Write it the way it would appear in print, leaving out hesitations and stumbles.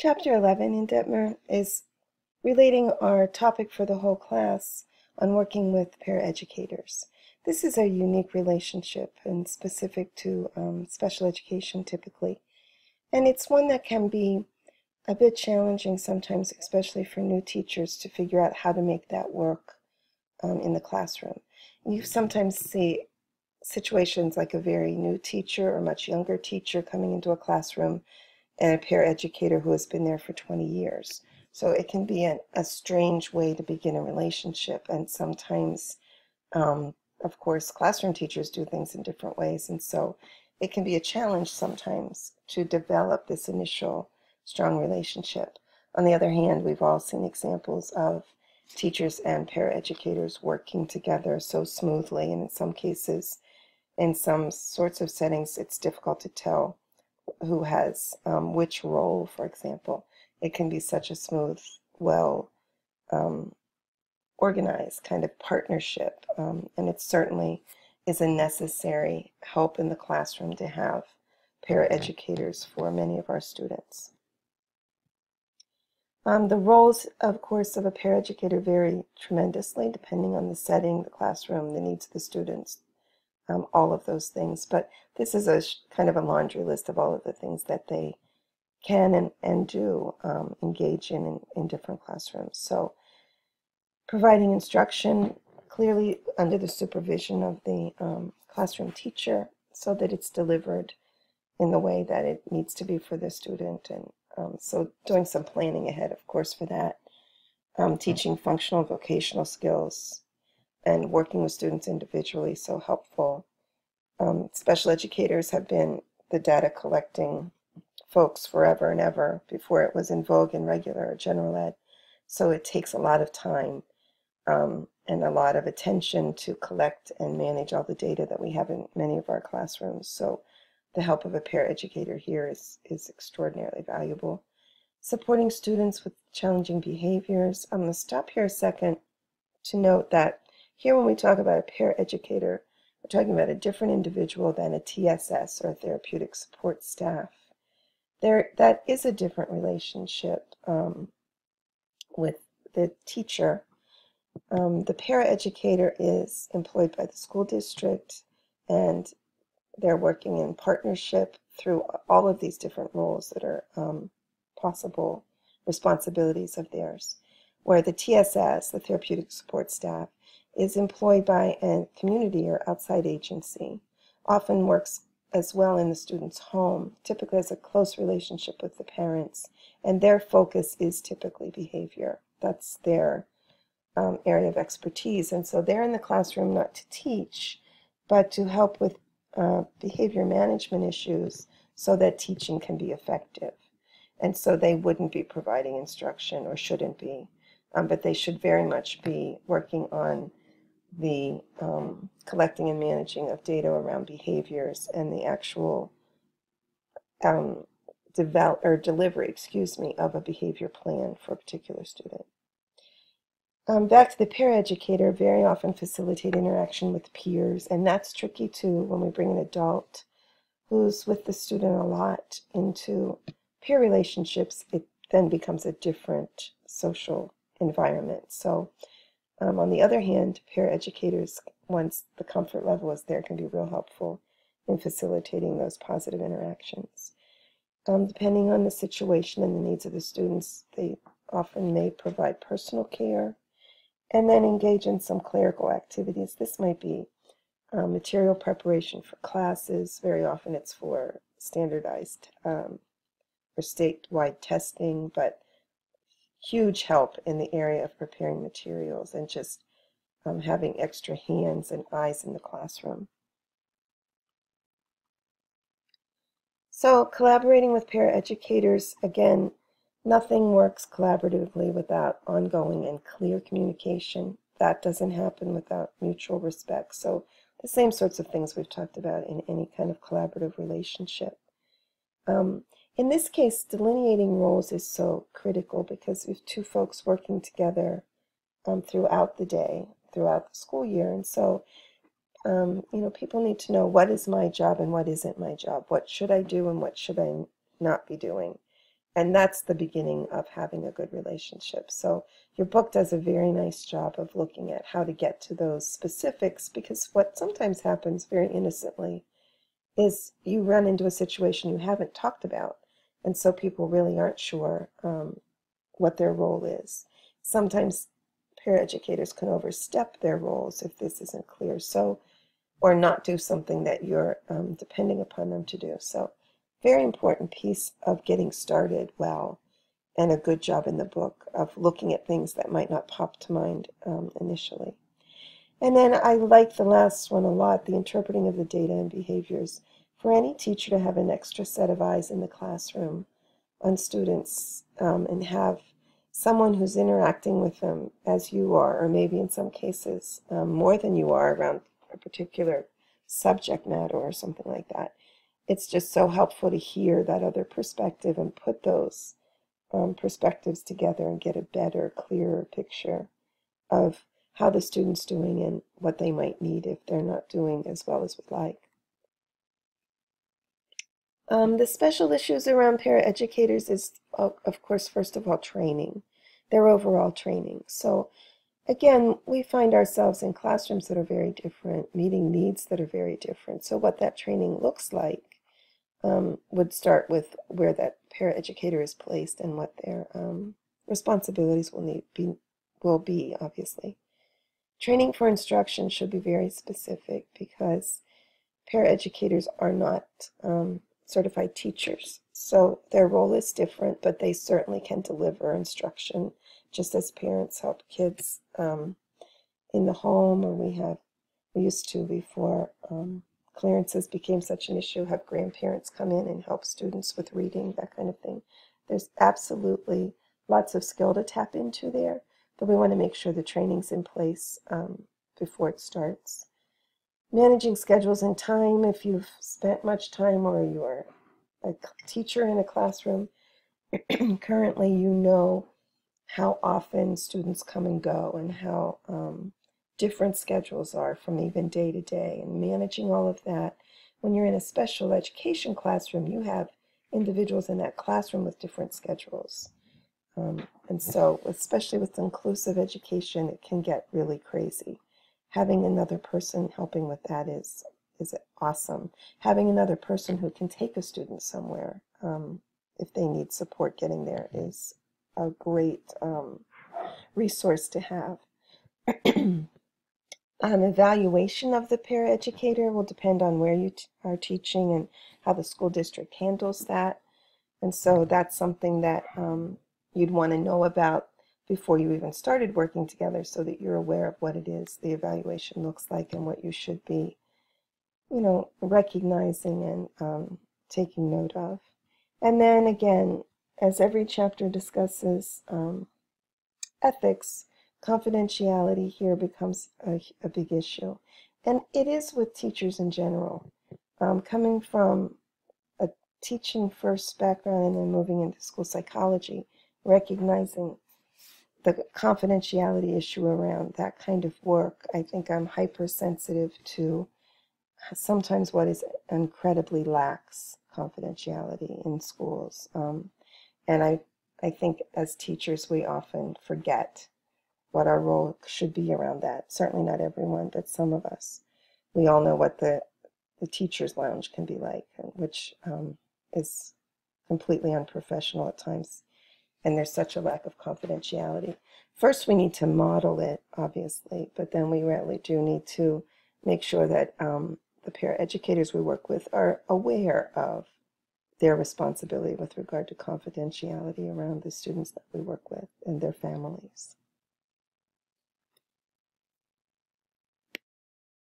Chapter 11 in Dettmer is relating our topic for the whole class on working with paraeducators. This is a unique relationship and specific to special education typically. And it's one that can be a bit challenging sometimes, especially for new teachers, to figure out how to make that work in the classroom. You sometimes see situations like a very new teacher or much younger teacher coming into a classroom and a paraeducator who has been there for 20 years. So it can be a strange way to begin a relationship. And sometimes, of course, classroom teachers do things in different ways. And so it can be a challenge sometimes to develop this initial strong relationship. On the other hand, we've all seen examples of teachers and paraeducators working together so smoothly. And in some cases, in some sorts of settings, it's difficult to tell who has which role, for example. It can be such a smooth, well organized kind of partnership, and it certainly is a necessary help in the classroom to have paraeducators for many of our students. The roles, of course, of a paraeducator vary tremendously depending on the setting, the classroom, the needs of the students, all of those things. But this is a kind of a laundry list of all of the things that they can and do engage in different classrooms. So providing instruction clearly under the supervision of the classroom teacher so that it's delivered in the way that it needs to be for the student. And so doing some planning ahead, of course, for that. Teaching functional vocational skills and working with students individually, so helpful. Special educators have been the data collecting folks forever and ever before it was in vogue in regular or general ed. So it takes a lot of time and a lot of attention to collect and manage all the data that we have in many of our classrooms. So the help of a paraeducator here is extraordinarily valuable. Supporting students with challenging behaviors. I'm going to stop here a second to note that here when we talk about a paraeducator, we're talking about a different individual than a TSS or a therapeutic support staff. That is a different relationship with the teacher. The paraeducator is employed by the school district, and they're working in partnership through all of these different roles that are possible responsibilities of theirs. Where the TSS, the therapeutic support staff, is employed by a community or outside agency, often works as well in the student's home, typically has a close relationship with the parents, and their focus is typically behavior. That's their area of expertise. And so they're in the classroom not to teach, but to help with behavior management issues so that teaching can be effective. And so they wouldn't be providing instruction or shouldn't be, but they should very much be working on the collecting and managing of data around behaviors and the actual delivery, of a behavior plan for a particular student. Back to the paraeducator, very often facilitate interaction with peers, and that's tricky too when we bring an adult who's with the student a lot into peer relationships. It then becomes a different social environment. So on the other hand, paraeducators, once the comfort level is there, can be real helpful in facilitating those positive interactions. Depending on the situation and the needs of the students, they often may provide personal care and then engage in some clerical activities. This might be material preparation for classes. Very often it's for standardized or statewide testing, but huge help in the area of preparing materials and just having extra hands and eyes in the classroom. So collaborating with paraeducators, again, nothing works collaboratively without ongoing and clear communication. That doesn't happen without mutual respect. So the same sorts of things we've talked about in any kind of collaborative relationship. In this case, delineating roles is so critical because we have two folks working together throughout the day, throughout the school year. And so, people need to know what is my job and what isn't my job. What should I do and what should I not be doing? And that's the beginning of having a good relationship. So your book does a very nice job of looking at how to get to those specifics, because what sometimes happens very innocently is you run into a situation you haven't talked about, and so people really aren't sure what their role is. Sometimes paraeducators can overstep their roles if this isn't clear, so or not do something that you're depending upon them to do. So very important piece of getting started well, and a good job in the book of looking at things that might not pop to mind initially. And then I like the last one a lot, the interpreting of the data and behaviors. For any teacher to have an extra set of eyes in the classroom on students and have someone who's interacting with them as you are, or maybe in some cases more than you are around a particular subject matter or something like that. It's just so helpful to hear that other perspective and put those perspectives together and get a better, clearer picture of how the student's doing and what they might need if they're not doing as well as we'd like. The special issues around paraeducators is, of course, first of all, training, their overall training. So again, we find ourselves in classrooms that are very different, meeting needs that are very different. So what that training looks like would start with where that paraeducator is placed and what their responsibilities will be, obviously. Training for instruction should be very specific, because paraeducators are not certified teachers. So their role is different, but they certainly can deliver instruction just as parents help kids in the home, or we used to before clearances became such an issue, have grandparents come in and help students with reading, that kind of thing. There's absolutely lots of skill to tap into there, but we want to make sure the training's in place before it starts. Managing schedules and time, if you've spent much time or you're a teacher in a classroom, currently you know how often students come and go and how different schedules are from even day to day, and managing all of that. When you're in a special education classroom, you have individuals in that classroom with different schedules. And so, especially with inclusive education, it can get really crazy. Having another person helping with that is awesome. Having another person who can take a student somewhere if they need support getting there is a great resource to have. Evaluation of the paraeducator will depend on where you are teaching and how the school district handles that. And so that's something that you'd want to know about before you even started working together, so that you're aware of what it is the evaluation looks like and what you should be, recognizing and taking note of. And then again, as every chapter discusses ethics, confidentiality here becomes a big issue. And it is with teachers in general. Coming from a teaching first background and then moving into school psychology, recognizing the confidentiality issue around that kind of work, I think I'm hypersensitive to sometimes what is incredibly lax confidentiality in schools. And I think as teachers, we often forget what our role should be around that. Certainly not everyone, but some of us. We all know what the teacher's lounge can be like, which is completely unprofessional at times. And there's such a lack of confidentiality. First, we need to model it, obviously, but then we really do need to make sure that the paraeducators we work with are aware of their responsibility with regard to confidentiality around the students that we work with and their families.